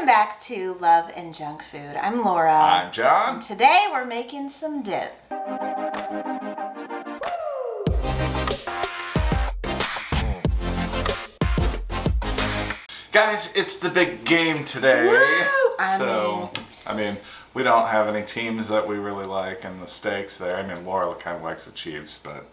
Welcome back to Love and Junk Food. I'm Laura. I'm John. And today we're making some dip. Guys, it's the big game today. Woo! I mean, we don't have any teams that we really like in the stakes there. I mean, Laura kind of likes the Chiefs, but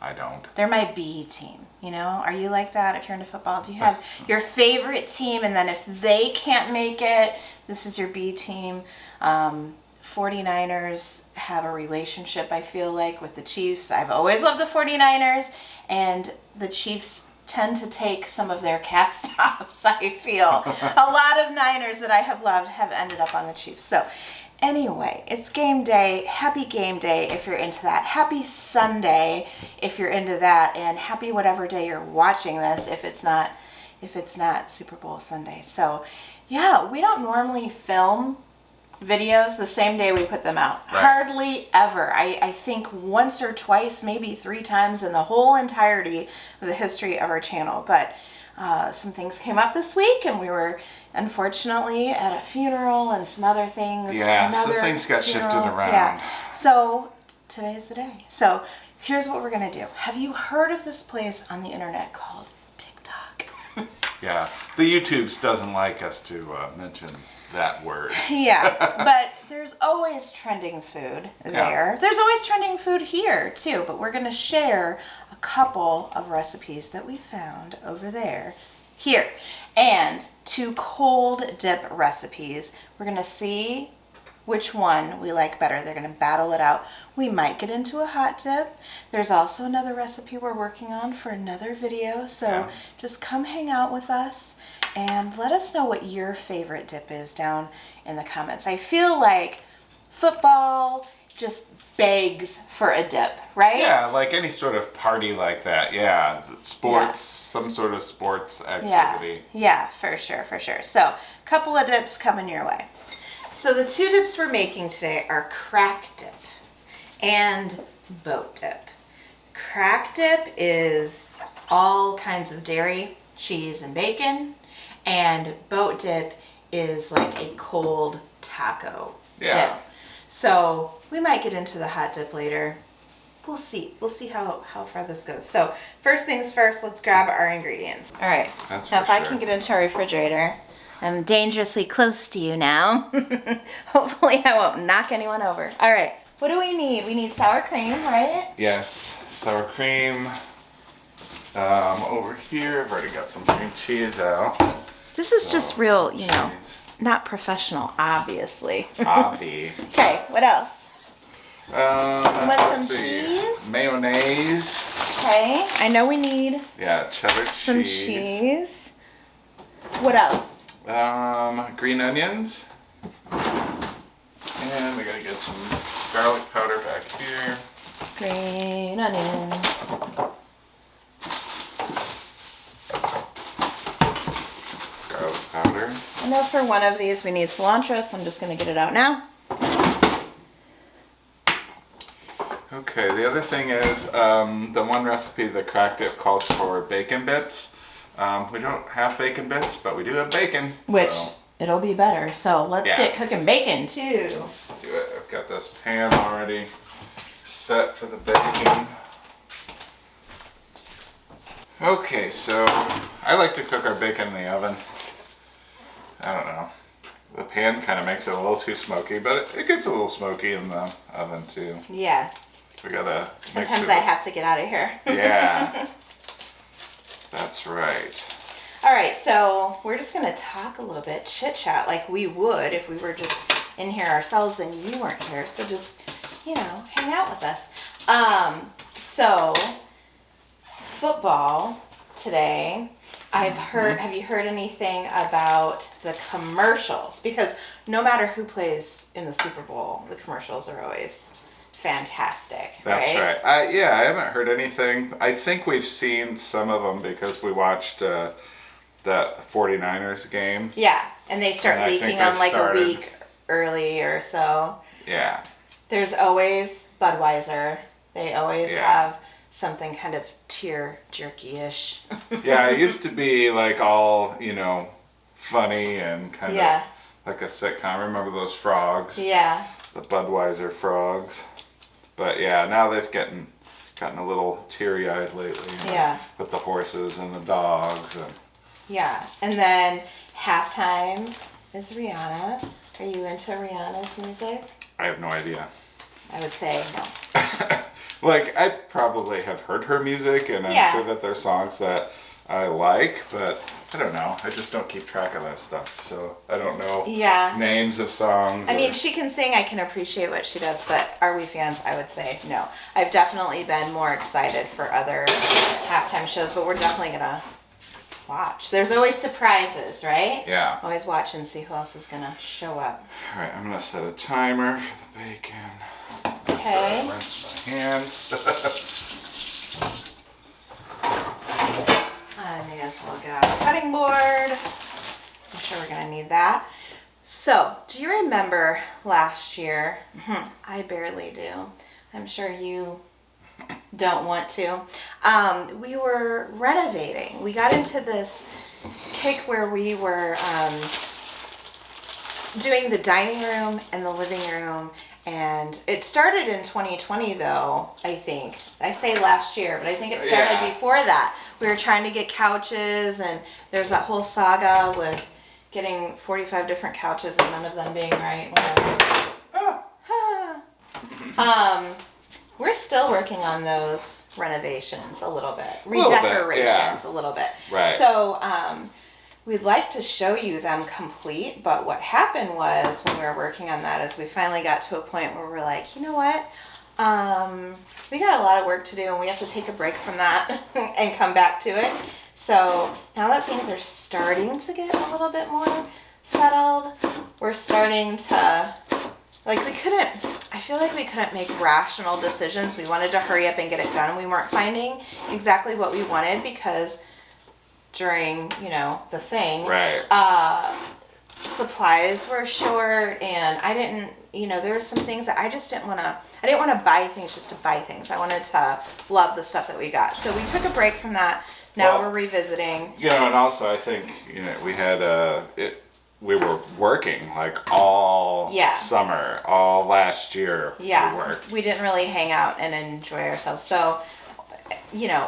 I don't. They're my B team, you know? Are you like that if you're into football? Do you have your favorite team, and then if they can't make it, this is your B team? 49ers have a relationship, I feel like, with the Chiefs. I've always loved the 49ers, and the Chiefs tend to take some of their cast-offs, I feel. A lot of Niners that I have loved have ended up on the Chiefs. So anyway, it's game day. Happy game day if you're into that. Happy Sunday if you're into that. And happy whatever day you're watching this if it's not Super Bowl Sunday. So yeah, we don't normally film videos the same day we put them out. Right. Hardly ever. I think once or twice, maybe 3 times in the whole entirety of the history of our channel. But some things came up this week, and we were unfortunately at a funeral and some other things. Yeah, some things got shifted around. Yeah. So today's the day. So here's what we're going to do. Have you heard of this place on the internet called TikTok? Yeah, the YouTubes doesn't like us to mention that word. Yeah, but there's always trending food there. Yeah. There's always trending food here too, but we're going to share a couple of recipes that we found over there here. And 2 cold dip recipes. We're going to see which one we like better. They're going to battle it out. We might get into a hot dip. There's also another recipe we're working on for another video, so just come hang out with us and let us know what your favorite dip is down in the comments. I feel like football just begs for a dip, right? Yeah, like any sort of party like that. Yeah, sports, some sort of sports activity. Yeah, for sure, for sure. So, a couple of dips coming your way. So the 2 dips we're making today are crack dip and boat dip. Crack dip is all kinds of dairy, cheese, and bacon, and boat dip is like a cold taco dip. So we might get into the hot dip later. We'll see. We'll see how far this goes. So first things first, let's grab our ingredients. All right. That's now for if sure. I can get into our refrigerator. I'm dangerously close to you now. Hopefully I won't knock anyone over. All right, what do we need? We need sour cream, right? Yes, sour cream. Over here, I've already got some cream cheese out. This is just real, you know, Cheese. not professional, obviously. Avi. Okay, what else? Want Let's some see. cheese? Mayonnaise. Okay, I know we need Yeah, cheddar some cheese. What else? Green onions. And we gotta get some garlic powder back here. Green onions. Garlic powder. I know for one of these we need cilantro, so I'm just gonna get it out now. Okay, the other thing is, the one recipe, the crack dip, calls for bacon bits. We don't have bacon bits, but we do have bacon. Which, so it'll be better. So let's Yeah. get cooking bacon too. let's do it. I've got this pan already set for the bacon. Okay, so I like to cook our bacon in the oven. I don't know. The pan kind of makes it a little too smoky, but it gets a little smoky in the oven too. Yeah. We gotta make Sometimes sure I have to get out of here. Yeah. That's right. All right, so we're just going to talk a little bit, chit chat like we would if we were just in here ourselves and you weren't here. So just, you know, hang out with us. So football today. Have you heard anything about the commercials? Because no matter who plays in the Super Bowl, the commercials are always fantastic. That's right. I haven't heard anything. I think we've seen some of them because we watched that 49ers game. Yeah, and they start And I leaking think on they like started- a week early or so. Yeah. There's always Budweiser. They always Yeah. have something kind of tear jerky-ish. Yeah, it used to be like all, funny and kind Yeah. of like a sitcom. Remember those frogs? Yeah. The Budweiser frogs. But yeah, now they've gotten a little teary-eyed lately. Yeah. With the horses and the dogs and. Yeah. And then halftime is Rihanna. Are you into Rihanna's music? I have no idea. I would say no. Like, I probably have heard her music, and I'm sure that there's songs that I like, but I don't know. I just don't keep track of that stuff, so I don't know names of songs. I mean, she can sing. I can appreciate what she does, but are we fans? I would say no. I've definitely been more excited for other halftime shows, but we're definitely going to watch. There's always surprises, right? Yeah. Always watch and see who else is going to show up. All right, I'm going to set a timer for the bacon. Okay. Rinse my hands. I may as well get out a cutting board. I'm sure we're going to need that. So, do you remember last year? I barely do. I'm sure you don't want to. We were renovating. We got into this kick where we were doing the dining room and the living room. And it started in 2020 though, I think. I say last year, but I think it started before that. We were trying to get couches, and there's that whole saga with getting 45 different couches and none of them being right. We're still working on those renovations a little bit. Redecorations a little bit. Right. So, we'd like to show you them complete, but what happened was when we were working on that is we finally got to a point where we're like, you know what? We got a lot of work to do and we have to take a break from that and come back to it. So now that things are starting to get a little bit more settled, we're starting to, I feel like we couldn't make rational decisions. We wanted to hurry up and get it done, and we weren't finding exactly what we wanted because during, the thing, supplies were short, and I didn't, there were some things that I just didn't want to buy things just to buy things. I wanted to love the stuff that we got. So we took a break from that. Now we're revisiting. And also I think, we had, we were working like all summer, all last year. Yeah, we worked. We didn't really hang out and enjoy ourselves. So,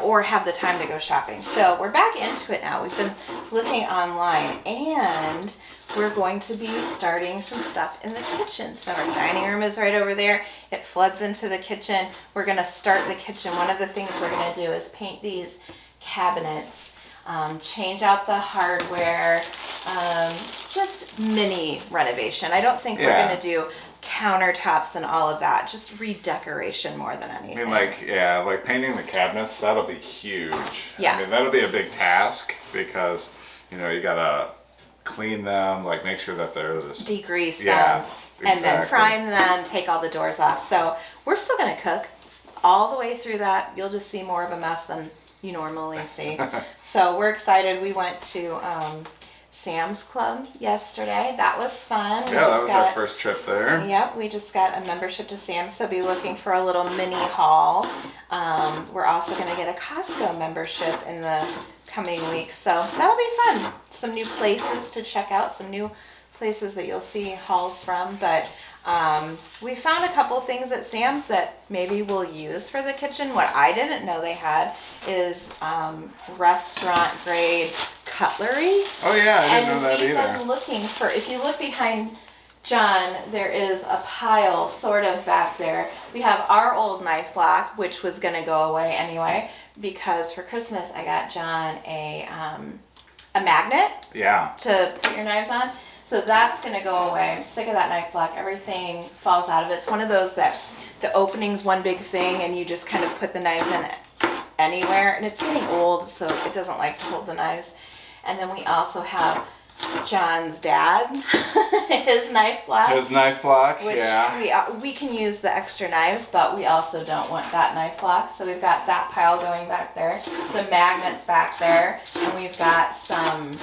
or have the time to go shopping. So we're back into it now. We've been looking online, and we're going to be starting some stuff in the kitchen. So our dining room is right over there. It floods into the kitchen. We're going to start the kitchen. One of the things we're going to do is paint these cabinets, change out the hardware, just mini renovation. I don't think we're going to do countertops and all of that, just redecoration more than anything. I mean, like painting the cabinets, that'll be huge. Yeah. I mean, that'll be a big task because, you gotta clean them, make sure that they're just... Degrease them, and then exactly. prime them, take all the doors off. So we're still gonna cook all the way through that. You'll just see more of a mess than you normally see. So we're excited. We went to Sam's Club yesterday. That was fun. That was our first trip there. Yep, we just got a membership to Sam's, so be looking for a little mini haul. We're also going to get a Costco membership in the coming weeks, so that'll be fun. Some new places to check out, some new places that you'll see hauls from, but we found a couple things at Sam's that maybe we'll use for the kitchen. What I didn't know they had is restaurant grade cutlery. Oh yeah, I didn't know that either. either. We've been looking for, if you look behind John, there is a pile sort of back there. We have our old knife block, which was going to go away anyway, because for Christmas I got John a magnet to put your knives on. So that's going to go away. I'm sick of that knife block. Everything falls out of it. It's one of those that the opening's one big thing and you just kind of put the knives in anywhere. And it's getting old, so it doesn't like to hold the knives. And then we also have John's dad, his knife block. His knife block, which we can use the extra knives, but we also don't want that knife block. So we've got that pile going back there. The magnets back there. And we've got some...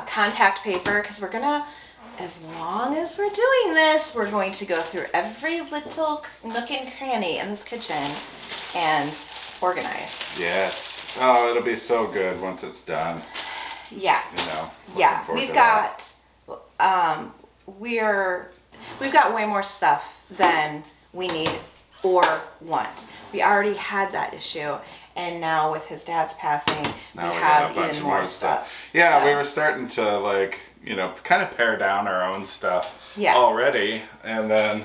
contact paper, because we're gonna, as long as we're doing this, we're going to go through every little nook and cranny in this kitchen and organize. Yes. Oh, it'll be so good once it's done. Yeah. You know. Yeah. We've got we've got way more stuff than we need or want. We already had that issue, and now with his dad's passing, we have even more stuff. Yeah, so we were starting to like, you know, kind of pare down our own stuff already, and then,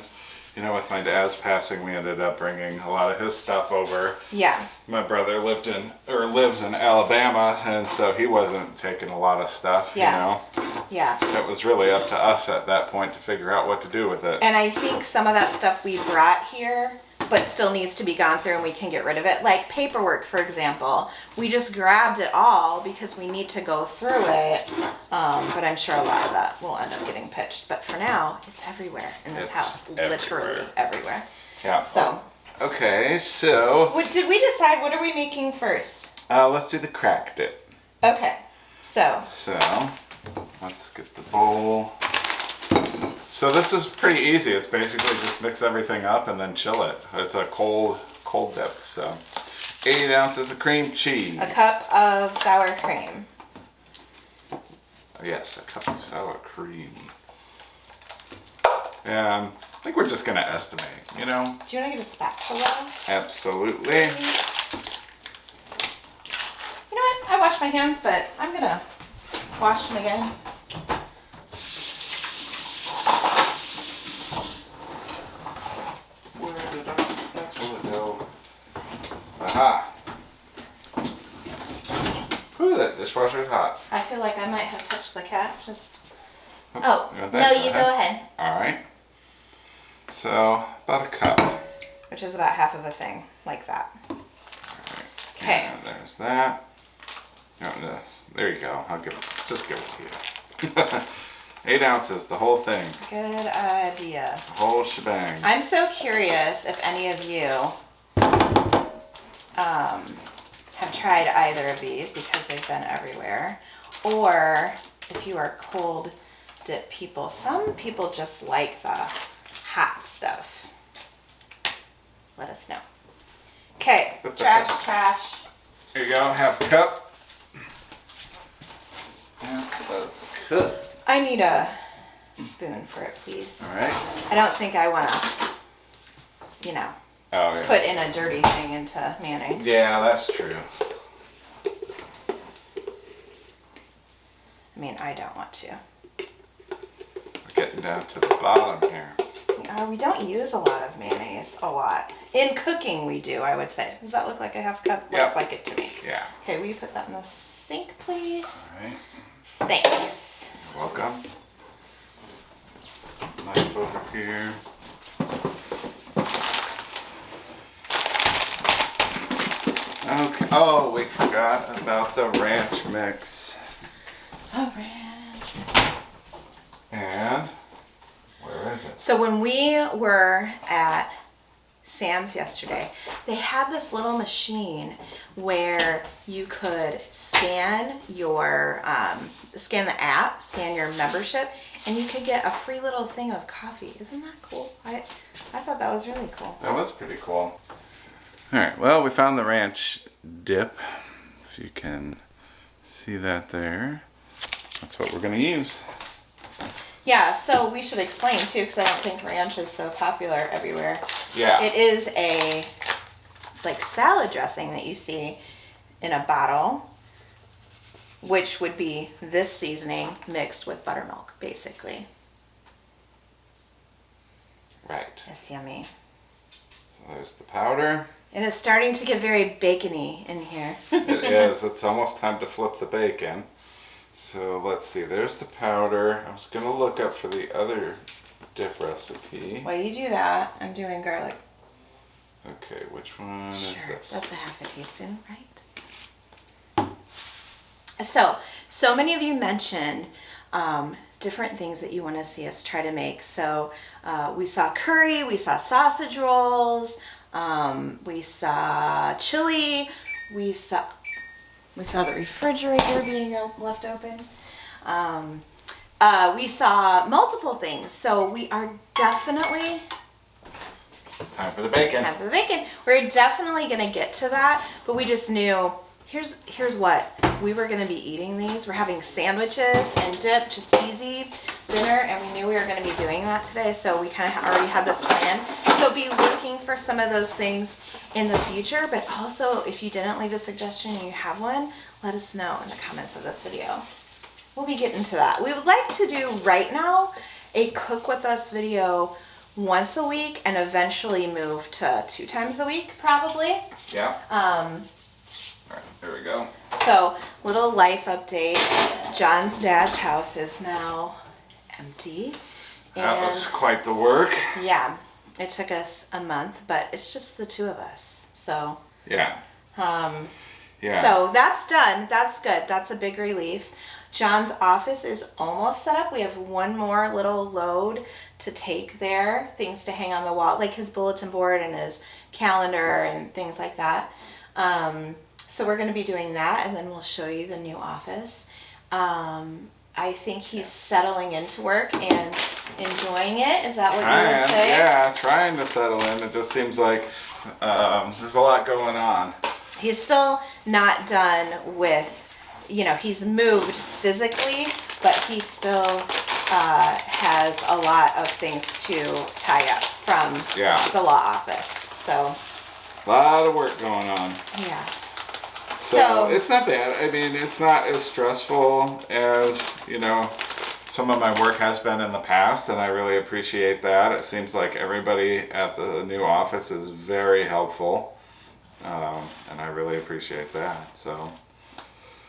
you know, with my dad's passing, we ended up bringing a lot of his stuff over. Yeah. My brother lives in Alabama, and so he wasn't taking a lot of stuff, you know. Yeah. It was really up to us at that point to figure out what to do with it. And I think some of that stuff we brought here, but still needs to be gone through and we can get rid of it. Like paperwork, for example. We just grabbed it all because we need to go through it. But I'm sure a lot of that will end up getting pitched. But for now, it's everywhere in this house. Literally everywhere. Yeah. So. Okay, so. Did we decide what are we making first? Let's do the crack dip. Okay. So, let's get the bowl. So this is pretty easy. It's basically just mix everything up and then chill it. It's a cold dip. So 8 ounces of cream cheese. A cup of sour cream. Yes, a cup of sour cream. And I think we're just gonna estimate, you know? Do you want to get a spatula? Absolutely. You know what? I washed my hands, but I'm gonna wash them again. Aha! Whew, that dishwasher is hot. I feel like I might have touched the cat. Just. You no, you go ahead. All right. So about a cup. Which is about half of a thing, like that. All right. Okay. And there's that. There you go. Just give it to you. 8 ounces, the whole thing. Good idea. The whole shebang. I'm so curious if any of you have tried either of these because they've been everywhere, or if you are cold dip people. Some people just like the hot stuff. Let us know. Okay, trash. Here you go, half a cup. Half a cup. I need a spoon for it, please. All right. I don't think I want to, put in a dirty thing into mayonnaise. Yeah, that's true. I mean, I don't want to. We're getting down to the bottom here. We don't use a lot of mayonnaise. A lot. In cooking, we do, I would say. Does that look like a half cup? Yep. Looks like it to me. Yeah. Okay, will you put that in the sink, please? All right. Thanks. You're welcome. Knife over here. Okay. Oh, we forgot about the ranch mix. Oh, ranch mix. And where is it? So when we were at Sam's yesterday, they had this little machine where you could scan your scan the app, scan your membership, and you could get a free little thing of coffee. Isn't that cool? I thought that was really cool. That was pretty cool. All right, well, we found the ranch dip. If you can see that there, that's what we're gonna use. Yeah, so we should explain too, because I don't think ranch is so popular everywhere. Yeah. It is a like salad dressing that you see in a bottle, which would be this seasoning mixed with buttermilk, basically. Right. It's yummy. So there's the powder. And it's starting to get very bacony in here. It is. It's almost time to flip the bacon. So let's see. There's the powder. I was going to look up for the other dip recipe. While you do that, I'm doing garlic. Okay, which one is this? That's a half a teaspoon, right? So many of you mentioned different things that you want to see us try to make. So we saw curry, we saw sausage rolls, we saw chili, we saw the refrigerator being left open. We saw multiple things. So we are definitely... Time for the bacon. Time for the bacon. We're definitely going to get to that, but we just knew here's what. We were going to be eating these. We're having sandwiches and dip, just easy dinner, and we knew we were going to be doing that today, so we kind of already had this plan. So be looking for some of those things in the future, but also if you didn't leave a suggestion and you have one, let us know in the comments of this video. We'll be getting to that. We would like to do right now a cook with us video once a week and eventually move to 2 times a week, probably. Yeah. All right, there we go. So, little life update. John's dad's house is now empty. That was quite the work. Yeah, it took us a month, but it's just the 2 of us. So. Yeah. Yeah. So that's done. That's good. That's a big relief. John's office is almost set up. We have one more little load to take there, things to hang on the wall, like his bulletin board and his calendar and things like that. So we're going to be doing that, and then we'll show you the new office. I think he's settling into work and enjoying it. Is that what you would say? Yeah, trying to settle in. It just seems like there's a lot going on. He's still not done with, he's moved physically, but he still has a lot of things to tie up from the law office. So a lot of work going on. Yeah. So it's not bad. I mean, it's not as stressful as, some of my work has been in the past, and I really appreciate that. It seems like everybody at the new office is very helpful, and I really appreciate that. So,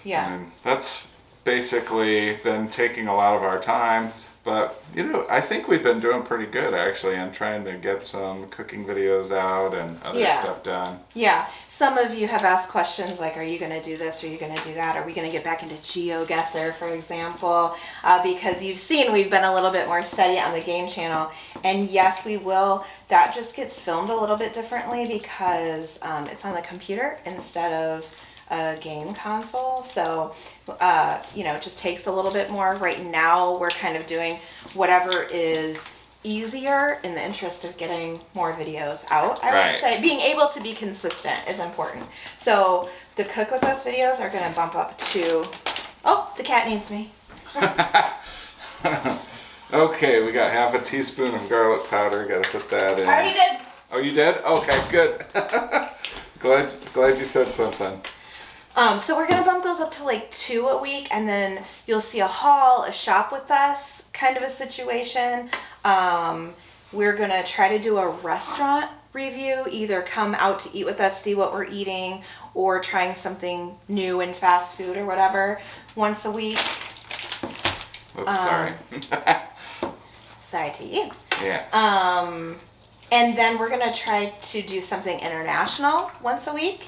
yeah. I mean, that's basically been taking a lot of our time, but I think we've been doing pretty good actually in trying to get some cooking videos out and other stuff done. Yeah, some of you have asked questions like, are you going to do this, or are you going to do that, are we going to get back into GeoGuessr, for example, because you've seen we've been a little bit more steady on the game channel, and yes, we will. That just gets filmed a little bit differently because it's on the computer instead of a game console, so it just takes a little bit more. Right now we're kind of doing whatever is easier in the interest of getting more videos out. I would say being able to be consistent is important. So the cook with us videos are going to bump up to, oh, the cat needs me. Okay, we got half a teaspoon of garlic powder. Got to put that in. I already did. Oh, you did? Okay, good. glad you said something. So we're going to bump those up to like 2 a week, and then you'll see a haul, a shop with us kind of a situation. We're going to try to do a restaurant review, either come out to eat with us, see what we're eating, or trying something new in fast food or whatever once a week. Oops, sorry. Sorry to you. Yes. And then we're going to try to do something international once a week.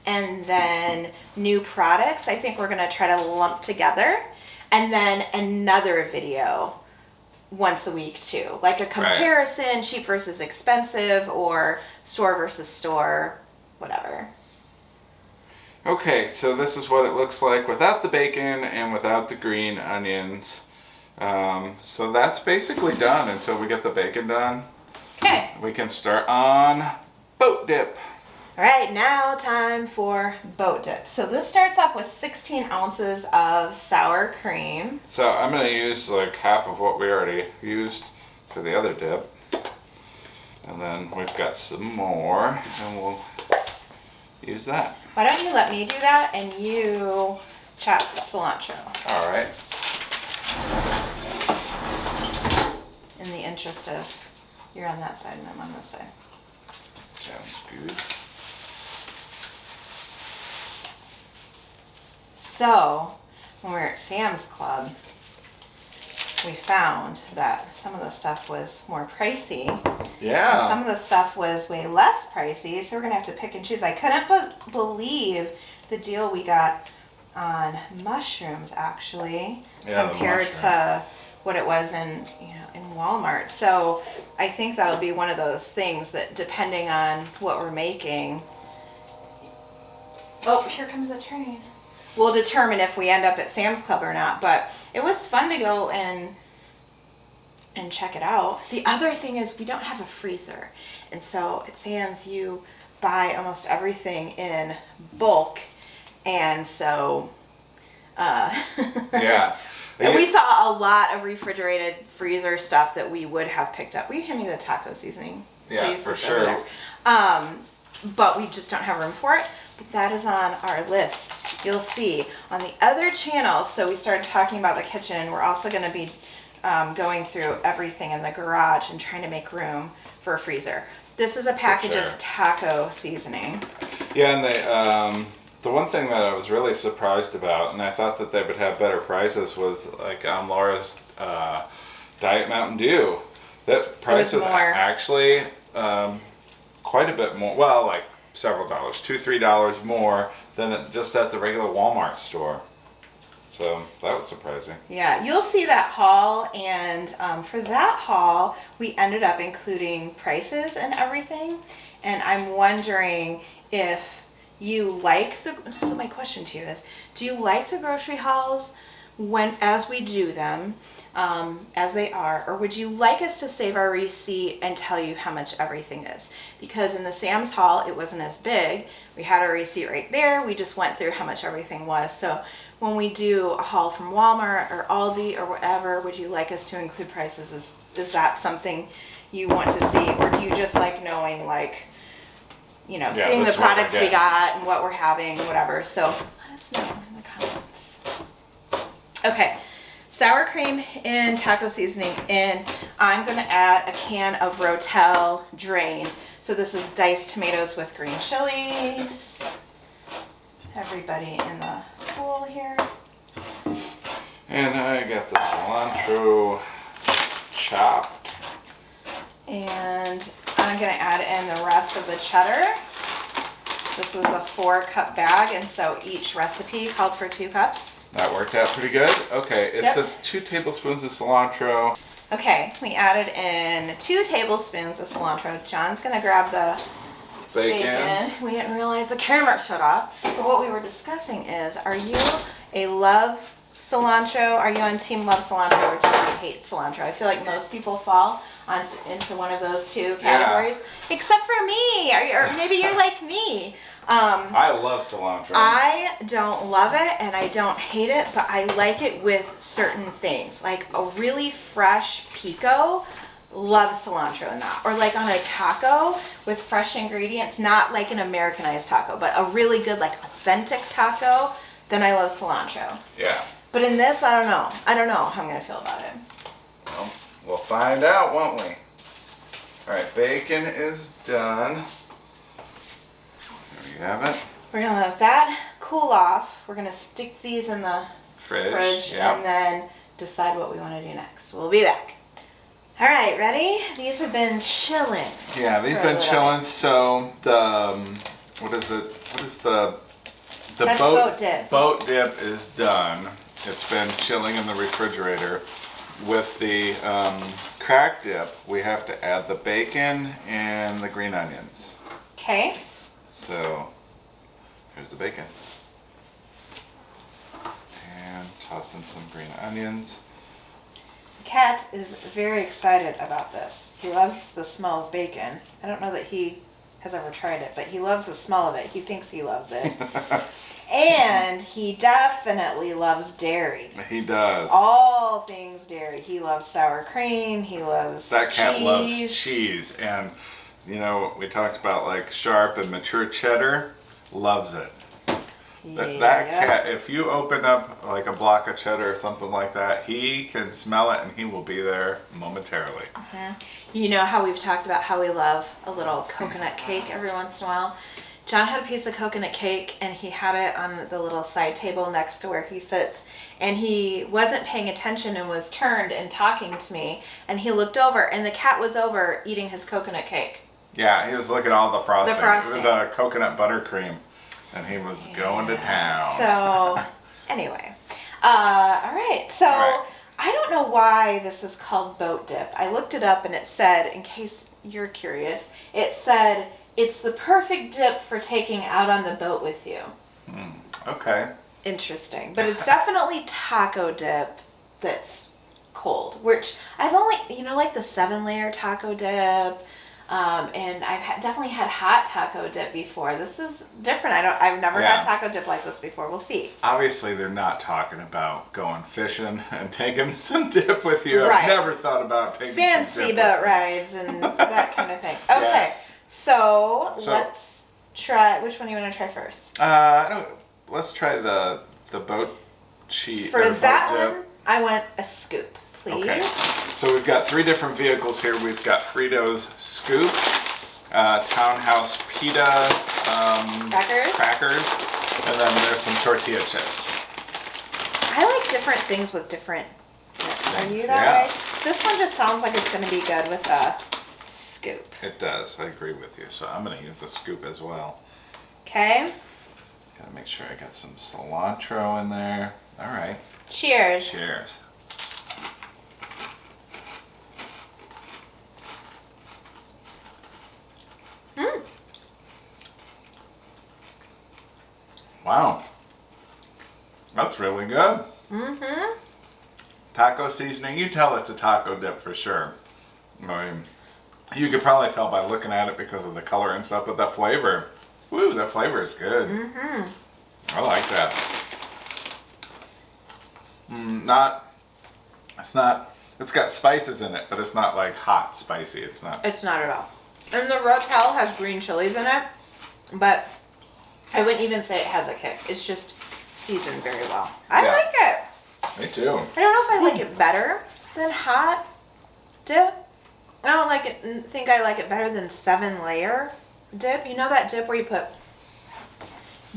And then new products, I think we're going to try to lump together. And then another video once a week too. Like a comparison, cheap versus expensive, or store versus store, whatever. Okay, so this is what it looks like without the bacon and without the green onions. So that's basically done until we get the bacon done. Okay. We can start on boat dip. All right, now time for boat dip. So this starts off with 16 ounces of sour cream. So I'm going to use like half of what we already used for the other dip. And then we've got some more, and we'll use that. Why don't you let me do that and you chop cilantro? All right. In the interest of, you're on that side and I'm on this side. Sounds good. So, when we were at Sam's Club, we found that some of the stuff was more pricey. Yeah. And some of the stuff was way less pricey, so we're going to have to pick and choose. I couldn't believe the deal we got on mushrooms, actually, compared to what it was in Walmart. So I think that'll be one of those things that, depending on what we're making, oh, here comes the train, we'll determine if we end up at Sam's Club or not. But it was fun to go and check it out. The other thing is we don't have a freezer, and so at Sam's you buy almost everything in bulk, And so, yeah. And we saw a lot of refrigerated freezer stuff that we would have picked up. Will you hand me the taco seasoning, please? Yeah, for it's sure. Over there. But we just don't have room for it. But that is on our list. You'll see on the other channel. So we started talking about the kitchen. We're also going to be going through everything in the garage and trying to make room for a freezer. This is a package of taco seasoning. Yeah, and the one thing that I was really surprised about, and I thought that they would have better prices, was like on Laura's Diet Mountain Dew. That price was actually quite a bit more, well, like several dollars, $2-3 more than just at the regular Walmart store. So that was surprising. Yeah, you'll see that haul, and for that haul, we ended up including prices and everything. And I'm wondering if you like so my question to you is, do you like the grocery hauls as we do them, as they are, or would you like us to save our receipt and tell you how much everything is? Because in the Sam's haul, it wasn't as big. We had our receipt right there. We just went through how much everything was. So when we do a haul from Walmart or Aldi or whatever, would you like us to include prices? Is that something you want to see, or do you just like knowing, like, seeing the products we got and what we're having, whatever? So let us know in the comments. Okay, sour cream and taco seasoning in. I'm going to add a can of Rotel drained. So this is diced tomatoes with green chilies. Everybody in the pool here. And I got the cilantro chopped. And I'm going to add in the rest of the cheddar. This was a 4-cup bag, and so each recipe called for 2 cups. That worked out pretty good. Okay, it says 2 tablespoons of cilantro. Okay, we added in 2 tablespoons of cilantro. John's going to grab the bacon. We didn't realize the camera shut off. But what we were discussing is, are you a love cilantro? Are you on team love cilantro or team hate cilantro? I feel like most people fall into one of those 2 categories, except for me. Or maybe you're like me. I love cilantro. I don't love it and I don't hate it, but I like it with certain things. Like a really fresh pico, love cilantro in that. Or like on a taco with fresh ingredients, not like an Americanized taco, but a really good, like authentic taco, then I love cilantro. Yeah. But in this, I don't know. I don't know how I'm going to feel about it. Well, we'll find out, won't we? All right, bacon is done. There you have it. We're going to let that cool off. We're going to stick these in the fridge and then decide what we want to do next. We'll be back. All right, ready? These have been chilling. Yeah, these have been chilling. So what is it? What is the boat dip? Boat dip is done. It's been chilling in the refrigerator. With the crack dip, we have to add the bacon and the green onions. Okay. So here's the bacon. And toss in some green onions. The cat is very excited about this. He loves the smell of bacon. I don't know that he has ever tried it, but he loves the smell of it. He thinks he loves it. And he definitely loves dairy. He does. All things dairy. He loves sour cream. He loves That cat cheese. loves cheese. And, we talked about like sharp and mature cheddar. Loves it. Yeah. That cat, if you open up like a block of cheddar or something like that, he can smell it and he will be there momentarily. Mm-hmm. You know how we've talked about how we love a little coconut cake every once in a while? John had a piece of coconut cake and he had it on the little side table next to where he sits, and he wasn't paying attention and was turned and talking to me, and he looked over and the cat was over eating his coconut cake. Yeah, he was looking at all the frosting. The frosting. It was a coconut buttercream and he was going to town. So anyway, all right. So I don't know why this is called boat dip. I looked it up and it said, in case you're curious, it said it's the perfect dip for taking out on the boat with you. Okay. Interesting. But it's definitely taco dip that's cold, which I've only, like the 7-layer taco dip. And I've definitely had hot taco dip before. This is different. I've never had taco dip like this before. We'll see. Obviously, they're not talking about going fishing and taking some dip with you. Right. I've never thought about taking fancy boat rides and that kind of thing. Okay, yes. So let's try. Which one do you want to try first? Let's try the boat cheese. For that one, I want a scoop. Please. Okay. So we've got 3 different vehicles here. We've got Fritos Scoop, Townhouse Pita crackers, and then there's some tortilla chips. I like different things with different dips. Are you that way? This one just sounds like it's going to be good with a scoop. It does. I agree with you. So I'm going to use the scoop as well. Okay. Got to make sure I got some cilantro in there. All right. Cheers. Cheers. Wow. That's really good. Mm-hmm. Taco seasoning. You tell it's a taco dip for sure. I mean, you could probably tell by looking at it because of the color and stuff, but that flavor, woo, that flavor is good. Mm-hmm. I like that. It's got spices in it, but it's not like hot spicy. It's not at all. And the Rotel has green chilies in it, but I wouldn't even say it has a kick. It's just seasoned very well. I like it. Me too. I don't know if I like it better than hot dip. I don't think I like it better than 7-layer dip. You know that dip where you put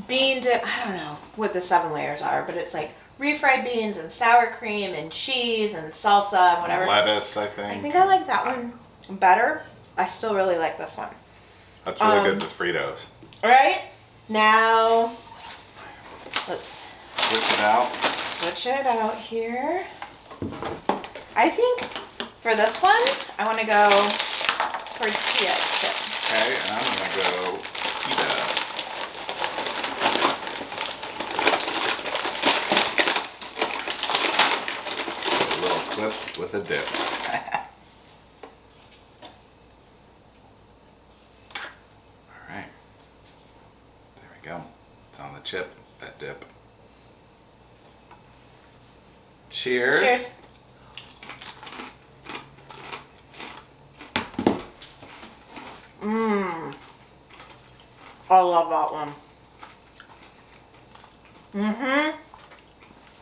bean dip? I don't know what the 7 layers are, but it's like refried beans and sour cream and cheese and salsa and whatever. Lettuce, I think. I think I like that one better. I still really like this one. That's really good with Fritos. Right? Now, let's switch it out here. I think for this one, I want to go tortilla chips. Okay, and I'm going to go pita. A little clip with a dip. All right. There we go. It's on the chip, that dip. Cheers. Cheers. I love that one. Mm-hmm.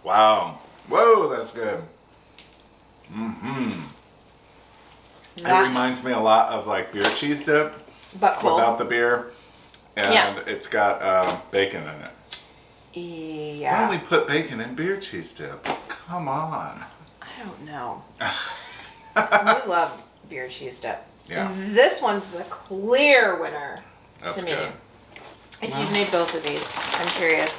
Wow. Whoa, that's good. Mm-hmm. It reminds me a lot of like beer cheese dip. But cold. Without the beer. And it's got bacon in it. Yeah. Why don't we put bacon in beer cheese dip? Come on. I don't know. We love beer cheese dip. Yeah. This one's the clear winner to me. Good. If you've made both of these, I'm curious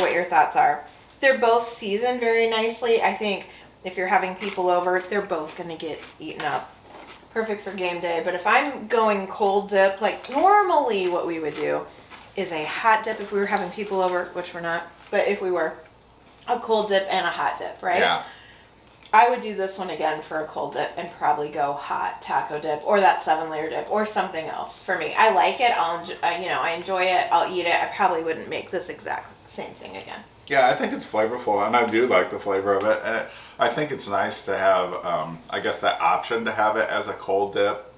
what your thoughts are. They're both seasoned very nicely. I think if you're having people over, they're both going to get eaten up. Perfect for game day. But if I'm going cold dip, like normally what we would do is a hot dip if we were having people over, which we're not, but if we were, a cold dip and a hot dip, right? Yeah. I would do this one again for a cold dip and probably go hot taco dip or that 7-layer dip or something else for me. I like it. I enjoy it. I'll eat it. I probably wouldn't make this exact same thing again. Yeah, I think it's flavorful, and I do like the flavor of it. And I think it's nice to have, I guess, that option to have it as a cold dip,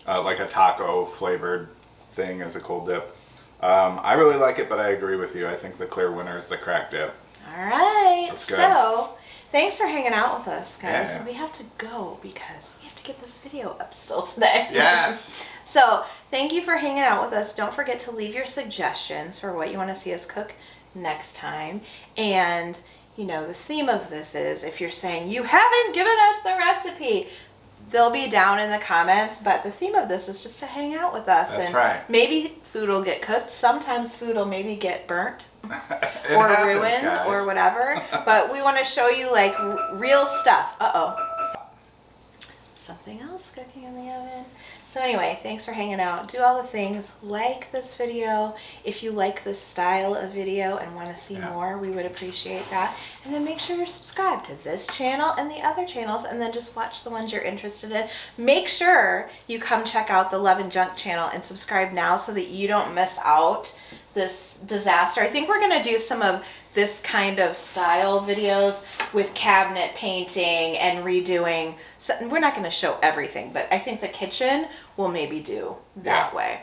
like a taco flavored thing as a cold dip. I really like it, but I agree with you. I think the clear winner is the crack dip. All right. That's good. So, thanks for hanging out with us, guys. Yeah. We have to go because we have to get this video up still today. Yes. So, thank you for hanging out with us. Don't forget to leave your suggestions for what you want to see us cook next time. And, the theme of this is if you're saying you haven't given us the recipe, they'll be down in the comments. But the theme of this is just to hang out with us. That's right. Maybe food will get cooked. Sometimes food will maybe get burnt. Or ruined, guys. Or whatever. But we want to show you like real stuff. something else cooking in the oven. So anyway, thanks for hanging out. Do all the things. Like this video. If you like this style of video and want to see more, we would appreciate that. And then make sure you're subscribed to this channel and the other channels, and then just watch the ones you're interested in. Make sure you come check out the Love and Junk channel and subscribe now so that you don't miss out this disaster. I think we're going to do some of this kind of style videos with cabinet painting and redoing. So we're not going to show everything, but I think the kitchen will maybe do that way,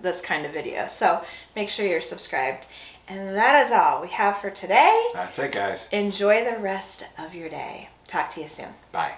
this kind of video. So make sure you're subscribed. And that is all we have for today. That's it, guys. Enjoy the rest of your day. Talk to you soon. Bye.